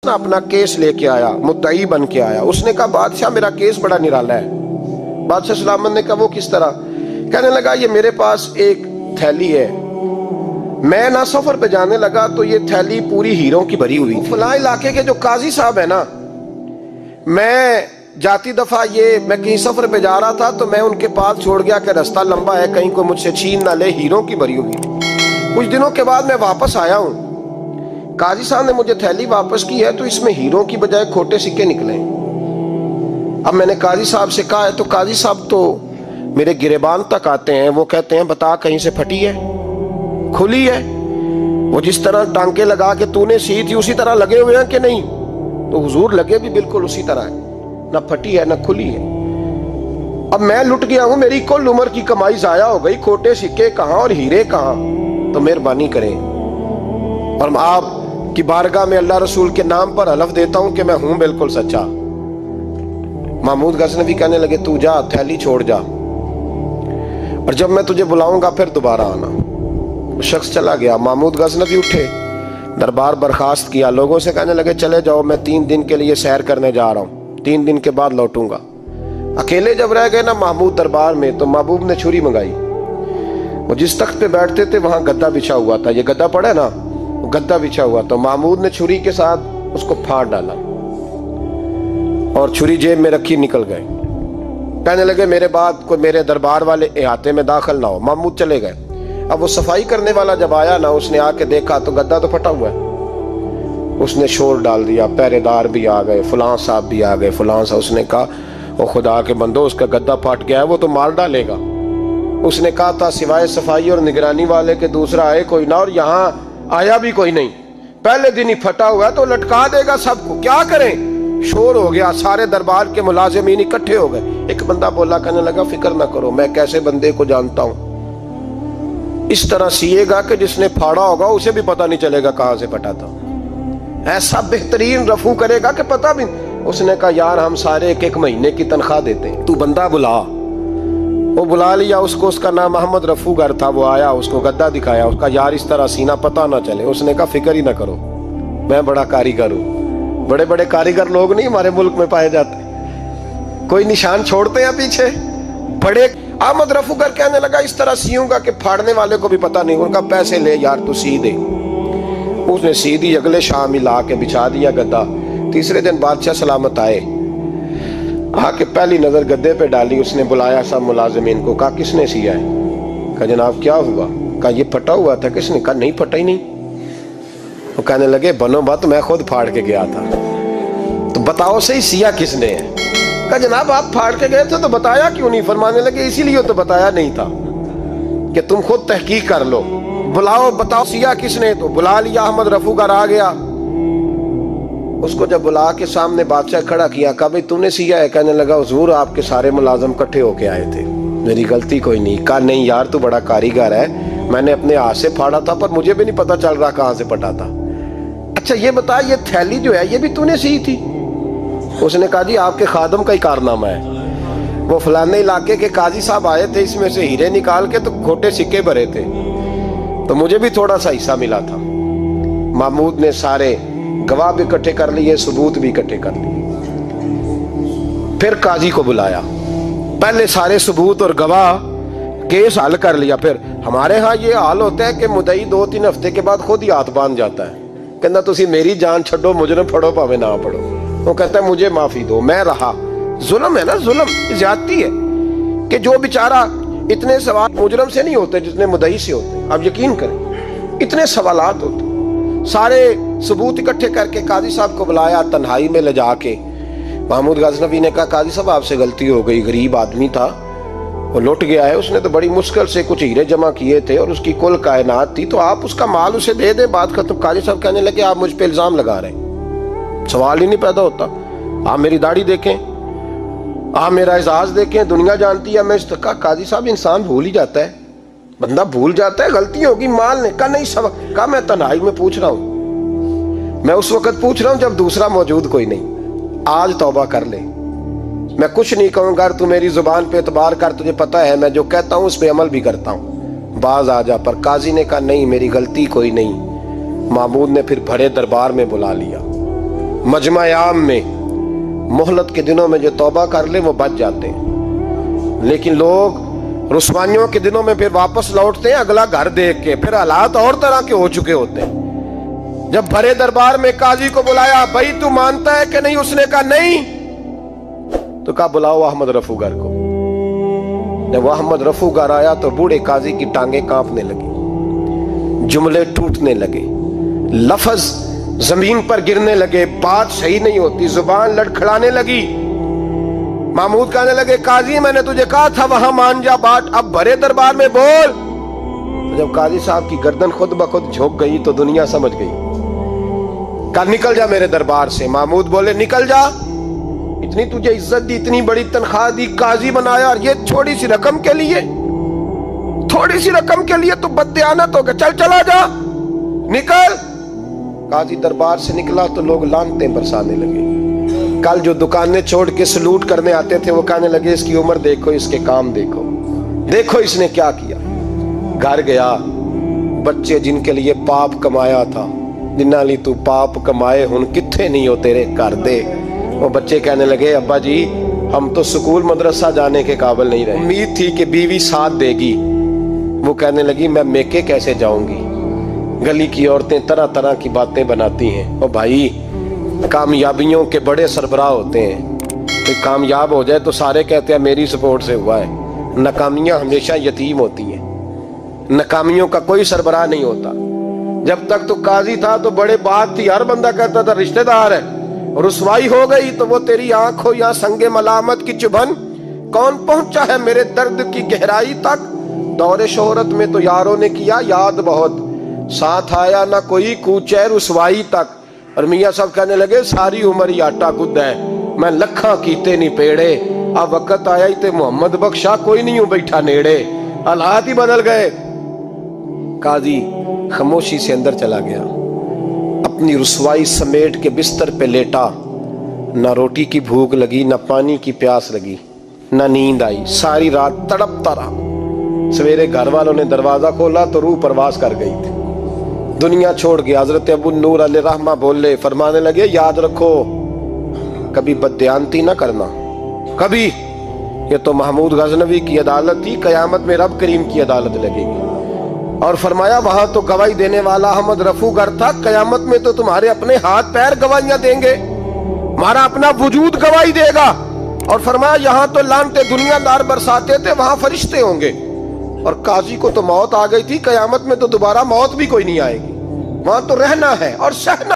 ना अपना केस लेके आया, मुद्दई बन के आया। उसने कहा बादशाह मेरा केस बड़ा निराला है। बादशाह सलामत ने कहा वो किस तरह? कहने लगा ये मेरे पास एक थैली है, मैं ना सफर पे जाने लगा तो ये थैली पूरी हीरों की भरी हुई। फलां इलाके के जो काजी साहब है ना, मैं जाती दफा मैं कहीं सफर पे जा रहा था तो मैं उनके पास छोड़ गया कि रास्ता लंबा है, कहीं को मुझसे छीन ना ले, हीरों की भरी हुई। कुछ दिनों के बाद मैं वापस आया हूँ, काजी साहब ने मुझे थैली वापस की है तो इसमें हीरों की बजाय खोटे सिक्के निकले। अब मैंने काजी साहब से कहा है तो काजी साहब तो मेरे गिरेबान तक आते हैं, वो कहते हैं बता कहीं से फटी है, खुली है? वो जिस तरह टांके लगा के तूने सी थी उसी तरह लगे हुए हैं कि नहीं? तो हुजूर लगे भी बिल्कुल उसी तरह है, ना फटी है ना खुली है। अब मैं लुट गया हूं, मेरी कुल उम्र की कमाई जाया हो गई, खोटे सिक्के कहां और हीरे कहां? तो मेहरबानी करें और आप की बारगाह में अल्लाह रसूल के नाम पर हलफ देता हूं कि मैं हूं बिल्कुल सच्चा। महमूद गजनवी कहने लगे तू जा, थैली छोड़ जा, और जब मैं तुझे बुलाऊंगा फिर दोबारा आना। वो शख्स चला गया। महमूद गजनवी उठे, दरबार बर्खास्त किया, लोगों से कहने लगे चले जाओ, मैं 3 दिन के लिए सैर करने जा रहा हूँ, 3 दिन के बाद लौटूंगा। अकेले जब रह गए ना महमूद दरबार में, तो महबूब ने छुरी मंगाई। वो जिस तख्त पे बैठते थे वहां गद्दा बिछा हुआ था, ये गद्दा पड़ा ना, वो गद्दा बिछा हुआ, तो महमूद ने छुरी के साथ उसको फाड़ डाला और छुरी जेब में रखी निकल गए। कहने लगे मेरे बाद कोई मेरे दरबार वाले इहाते में दाखिल ना हो। महमूद चले गए। अब वो सफाई करने वाला जब आया ना, उसने आके देखा तो गद्दा तो फटा हुआ है। उसने शोर डाल दिया, पहरेदार भी आ गए, फलां साहब भी आ गए, फलां साहब। उसने कहा ओ खुदा के बंदो, उसका गद्दा फट गया है, वो तो मार डालेगा। उसने कहा था सिवाय सफाई और निगरानी वाले के दूसरा आए कोई ना, और यहाँ आया भी कोई नहीं, पहले दिन ही फटा हुआ है तो लटका देगा सबको, क्या करें? शोर हो गया, सारे दरबार के मुलाजिमीन इकट्ठे हो गए। एक बंदा बोला, कहने लगा फिक्र ना करो, मैं कैसे बंदे को जानता हूं, इस तरह सिएगा कि जिसने फाड़ा होगा उसे भी पता नहीं चलेगा कहां से फटा था। ऐसा बेहतरीन रफू करेगा कि पता भी। उसने कहा यार हम सारे 1-1 महीने की तनख्वाह देते हैं, तू बंदा बुला। वो बुला लिया उसको, उसका नाम मोहम्मद रफूगर था। वो आया, उसको गद्दा दिखाया, उसका यार इस तरह सीना पता ना चले। उसने कहा फिक्र ही ना करो, मैं बड़ा कारीगर हूं। बड़े बड़े कारीगर लोग नहीं हमारे मुल्क में पाए जाते, कोई निशान छोड़ते हैं पीछे बड़े। अहमद रफूगर कहने लगा इस तरह सीऊंगा कि फाड़ने वाले को भी पता नहीं। उनका पैसे ले यार तू सी दे। उसने सी दी, अगले शाम ही ला के बिछा दिया गद्दा। तीसरे दिन बादशाह सलामत आए, आके पहली नजर गद्दे पे डाली। उसने बुलाया सब मुलाजिमीन को, कहा किसने सिया है? कहा जनाब क्या हुआ? कहा ये फटा हुआ था। किसने? कहा नहीं फटा ही नहीं। वो कहने लगे बनो बात, मैं खुद फाड़ के गया था। तो बताओ सही सिया किसने है? कहा जनाब आप फाड़ के गए थे तो बताया क्यों नहीं? फरमाने लगे इसीलिए तो बताया नहीं था कि तुम खुद तहकीक कर लो, बुलाओ बताओ सिया किसने। तो बुला लिया, अहमद रफूगर आ गया। उसको जब बुला के सामने बादशाह खड़ा किया, कहा भाई तूने सिया है? कहने लगा हुजूर आपके सारे मुलाजम इकट्ठे होके आए थे, मेरी गलती कोई नहीं। कहा नहीं यार तू बड़ा कारीगर है, मैंने अपने हाथ से फाड़ा था पर मुझे भी नहीं पता चल रहा कहां से फटा था। अच्छा ये बता ये थैली जो है ये भी तूने सी थी? उसने कहा जी आपके खादम का ही कारनामा है, वो फलाने इलाके के काजी साहब आए थे, इसमें से हीरे निकाल के तो खोटे सिक्के भरे थे, तो मुझे भी थोड़ा सा हिस्सा मिला था। महमूद ने सारे गवाह भी इकट्ठे कर लिए, सबूत भी इकट्ठे कर लिए। फिर काजी को बुलाया, पहले सारे सबूत और गवाह केस हल कर लिया। फिर हमारे यहाँ ये हाल होता है कि मुदई 2-3 हफ्ते के बाद खुद ही हाथ बांध जाता है, कहना तुसी मेरी जान छो, मुजरम फड़ो भावे ना पड़ो। वो कहता है मुझे माफी दो, मैं रहा। जुल्म है ना, जुल्म ज्यादती है कि जो बेचारा इतने सवाल मुजरम से नहीं होते जितने मुदई से होते। आप यकीन करें इतने सवालात होते। सारे सबूत इकट्ठे करके काजी साहब को बुलाया, तन्हाई में ले जाके महमूद गजनवी ने कहा काजी साहब आपसे गलती हो गई, गरीब आदमी था वो लुट गया है, उसने तो बड़ी मुश्किल से कुछ हीरे जमा किए थे और उसकी कुल कायनात थी, तो आप उसका माल उसे दे दे, बात खत्म। काजी साहब कहने लगे आप मुझ पे इल्जाम लगा रहे हैं, सवाल ही नहीं पैदा होता। आप मेरी दाढ़ी देखें, आप मेरा एजाज देखें, दुनिया जानती है मैं इस तक। काजी साहब इंसान भूल ही जाता है, बंदा भूल जाता है, गलती होगी माल ने। कहा नहीं सब, कहा मैं तन्हाई में पूछ रहा हूं, मैं उस वक्त पूछ रहा हूं जब दूसरा मौजूद कोई नहीं। आज तौबा कर ले, मैं कुछ नहीं कहूंगा, तू मेरी जुबान पे एतबार कर, तुझे पता है मैं जो कहता हूं उस पे अमल भी करता हूं, बाज आ जा। पर काजी ने कहा नहीं मेरी गलती कोई नहीं। महमूद ने फिर बड़े दरबार में बुला लिया, मजमा-ए-आम में मोहलत के दिनों में जो तौबा कर ले वो बच जाते हैं, लेकिन लोग रुस्वाइयों के दिनों में फिर वापस लौटते हैं अगला घर देख के, फिर हालात और तरह के हो चुके होते हैं। जब भरे दरबार में काजी को बुलाया, भाई तू मानता है कि नहीं? उसने कहा नहीं। तो कहा बुलाओ अहमद रफूगर को। जब अहमद रफूगर आया तो बूढ़े काजी की टांगे कांपने लगी, जुमले टूटने लगे, लफ्ज जमीन पर गिरने लगे, बात सही नहीं होती, जुबान लड़खड़ाने लगी। महमूद कहने लगे, काजी मैंने तुझे कहा था वहां मान जा बात, अब भरे दरबार में बोल। तो जब काजी साहब की गर्दन खुद ब खुद झुक गई तो दुनिया समझ गई। कहा निकल जा मेरे दरबार से। महमूद बोले निकल जा, इतनी तुझे इज्जत दी, इतनी बड़ी तनख्वाह दी, काजी बनाया, और ये छोटी सी रकम के लिए, थोड़ी सी रकम के लिए तू बददियानत हो गया, चल चला जा, निकल। काजी दरबार से निकला तो लोग लानतें बरसाने लगे। कल जो दुकानें छोड़ के सलूट करने आते थे वो कहने लगे इसकी उम्र देखो, इसके काम देखो, देखो इसने क्या किया। घर गया, बच्चे जिनके लिए पाप कमाया था, जिन्ना ली तू पाप कमाए हुन किथे नहीं हो तेरे घर दे, वो बच्चे कहने लगे अब्बा जी हम तो स्कूल मदरसा जाने के काबिल नहीं रहे, उम्मीद थी कि बीवी साथ देगी। वो कहने लगी मैं मेके कैसे जाऊंगी, गली की औरतें तरह तरह की बातें बनाती हैं। और भाई कामयाबियों के बड़े सरबराह होते हैं, तो कामयाब हो जाए तो सारे कहते हैं मेरी सपोर्ट से हुआ है। नाकामियां हमेशा यतीम होती हैं, नाकामियों का कोई सरबराह नहीं होता। जब तक तो काजी था तो बड़े बात थी, हर बंदा कहता था रिश्तेदार है, और रुसवाई हो गई तो वो तेरी आंख हो या संगे मलामत की चुभन, कौन पहुंचा है मेरे दर्द की गहराई तक। दौरे शोहरत में तो यारों ने किया याद बहुत, साथ आया ना कोई कूचे रुसवाई तक। और मियाँ साहब कहने लगे सारी उम्र ही आटा गुद्दा है, मैं लखा कीते नहीं पेड़े, अब वक्त आया ही ते मोहम्मद बख्शा कोई नहीं हूं बैठा नेड़े। हालात ही बदल गए। काजी खामोशी से अंदर चला गया, अपनी रुसवाई समेट के बिस्तर पे लेटा। ना रोटी की भूख लगी, ना पानी की प्यास लगी, ना नींद आई, सारी रात तड़पता रहा। सवेरे घर वालों ने दरवाजा खोला तो रूह परवास कर गई थी, दुनिया छोड़ गया। हजरत अबू नूर अलैहिर्रहमा बोले, फरमाने लगे याद रखो कभी बददियानती ना करना, कभी। ये तो महमूद गजनवी की अदालत थी, कयामत में रब करीम की अदालत लगेगी। और फरमाया वहां तो गवाही देने वाला अहमद रफूगर था, कयामत में तो तुम्हारे अपने हाथ पैर गवाहियां देंगे, हमारा अपना वजूद गवाही देगा। और फरमाया यहाँ तो लानते दुनियादार बरसाते थे, वहां फरिश्ते होंगे। और काजी को तो मौत आ गई थी, कयामत में तो दोबारा मौत भी कोई नहीं आएगी, वहां तो रहना है और सहना।